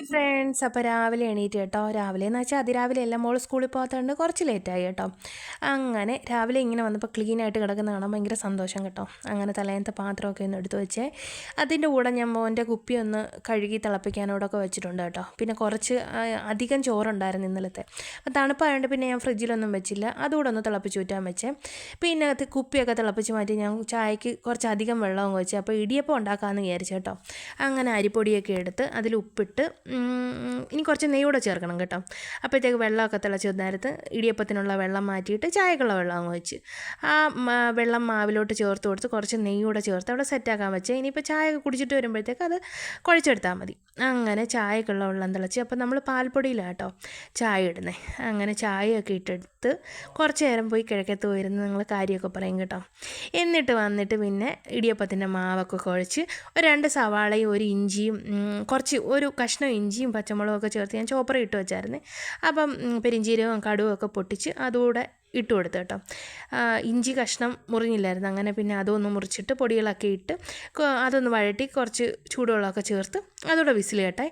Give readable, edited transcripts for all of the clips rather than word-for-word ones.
Friends, അപ്പോൾ രാവിലെ എണീറ്റ് കേട്ടോ. രാവിലെ എന്ന് വെച്ചാൽ അതിരാവിലെ എല്ലാം മോൾ സ്കൂളിൽ പോകാത്തതുകൊണ്ട് കുറച്ച് ലേറ്റായി കേട്ടോ. അങ്ങനെ രാവിലെ ഇങ്ങനെ വന്നപ്പോൾ ക്ലീനായിട്ട് കിടക്കുന്ന കാണാൻ ഭയങ്കര സന്തോഷം കേട്ടോ. അങ്ങനെ തലേന്നത്തെ പാത്രമൊക്കെ ഒന്ന് എടുത്ത് വെച്ചേ. അതിൻ്റെ കൂടെ ഞാൻ മോൻ്റെ കുപ്പി ഒന്ന് കഴുകി തിളപ്പിക്കാനോടൊക്കെ വെച്ചിട്ടുണ്ട് കേട്ടോ. പിന്നെ കുറച്ച് അധികം ചോറുണ്ടായിരുന്നു ഇന്നലത്തെ. അപ്പോൾ തണുപ്പായതുകൊണ്ട് പിന്നെ ഞാൻ ഫ്രിഡ്ജിലൊന്നും വെച്ചില്ല. അതുകൂടെ ഒന്ന് തിളപ്പിച്ച് ഊറ്റാൻ വെച്ചേ. പിന്നെ കുപ്പിയൊക്കെ തിളപ്പിച്ച് മാറ്റി ഞാൻ ചായക്ക് കുറച്ചധികം വെള്ളവും വെച്ച്. അപ്പോൾ ഇടിയപ്പം ഉണ്ടാക്കാമെന്ന് വിചാരിച്ചു കേട്ടോ. അങ്ങനെ അരിപ്പൊടിയൊക്കെ എടുത്ത് അതിൽ ഉപ്പിട്ട് ഇനി കുറച്ച് നെയ്യൂടെ ചേർക്കണം കേട്ടോ. അപ്പോഴത്തേക്ക് വെള്ളമൊക്കെ തിളച്ച് നേരത്ത് ഇടിയപ്പത്തിനുള്ള വെള്ളം മാറ്റിയിട്ട് ചായക്കുള്ള വെള്ളം അങ്ങ് വെച്ച് ആ വെള്ളം മാവിലോട്ട് ചേർത്ത് കൊടുത്ത് കുറച്ച് നെയ്യൂടെ ചേർത്ത് അവിടെ സെറ്റാക്കാൻ വെച്ച്. ഇനിയിപ്പോൾ ചായയൊക്കെ കുടിച്ചിട്ട് വരുമ്പോഴത്തേക്ക് അത് കുഴച്ചെടുത്താൽ മതി. അങ്ങനെ ചായക്കുള്ള വെള്ളം തിളച്ച്. അപ്പോൾ നമ്മൾ പാൽപ്പൊടിയിലാണ് കേട്ടോ ചായ ഇടുന്നത്. അങ്ങനെ ചായയൊക്കെ ഇട്ടെടുത്ത് കുറച്ച് നേരം പോയി കിഴക്കത്ത് പോയിരുന്ന് നിങ്ങൾ കാര്യമൊക്കെ പറയും കേട്ടോ. എന്നിട്ട് വന്നിട്ട് പിന്നെ ഇടിയപ്പത്തിൻ്റെ മാവൊക്കെ കുഴച്ച് ഒരു 2 സവാളയും ഒരു ഇഞ്ചിയും ഒരു കഷ്ണം ഇഞ്ചിയും പച്ചമുളകൊക്കെ ചേർത്ത് ഞാൻ ചോപ്പർ ഇട്ട് വെച്ചായിരുന്നു. അപ്പം പെരിഞ്ചീരകവും കടുവും ഒക്കെ പൊട്ടിച്ച് അതുകൂടെ ഇട്ട് കൊടുത്തു കേട്ടോ. ഇഞ്ചി കഷ്ണം മുറിഞ്ഞില്ലായിരുന്നു. അങ്ങനെ പിന്നെ അതൊന്ന് മുറിച്ചിട്ട് പൊടികളൊക്കെ ഇട്ട് അതൊന്ന് വഴറ്റി കുറച്ച് ചൂടുവെള്ളമൊക്കെ ചേർത്ത് അതോടെ വിസിൽ കേട്ടെ.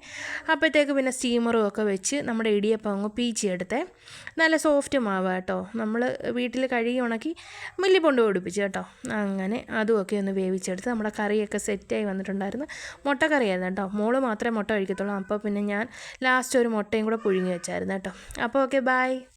അപ്പോഴത്തേക്ക് പിന്നെ സ്റ്റീമറും ഒക്കെ വെച്ച് നമ്മുടെ ഇടിയപ്പം അങ്ങ് പീച്ചിയെടുത്തേ. നല്ല സോഫ്റ്റ് മാവ് കേട്ടോ. നമ്മൾ വീട്ടിൽ കഴുകി ഉണക്കി മില്ലി കൊണ്ട് പൊടിപ്പിച്ച് കേട്ടോ. അങ്ങനെ അതുമൊക്കെ ഒന്ന് വേവിച്ചെടുത്ത് നമ്മുടെ കറിയൊക്കെ സെറ്റായി വന്നിട്ടുണ്ടായിരുന്നു. മുട്ടക്കറിയായിരുന്നു കേട്ടോ. മോള് മാത്രമേ മുട്ട കഴിക്കത്തുള്ളൂ. അപ്പോൾ പിന്നെ ഞാൻ ലാസ്റ്റ് ഒരു മുട്ടയും കൂടെ പുഴുങ്ങി വെച്ചായിരുന്നു കേട്ടോ. അപ്പോൾ ഓക്കെ, ബൈ.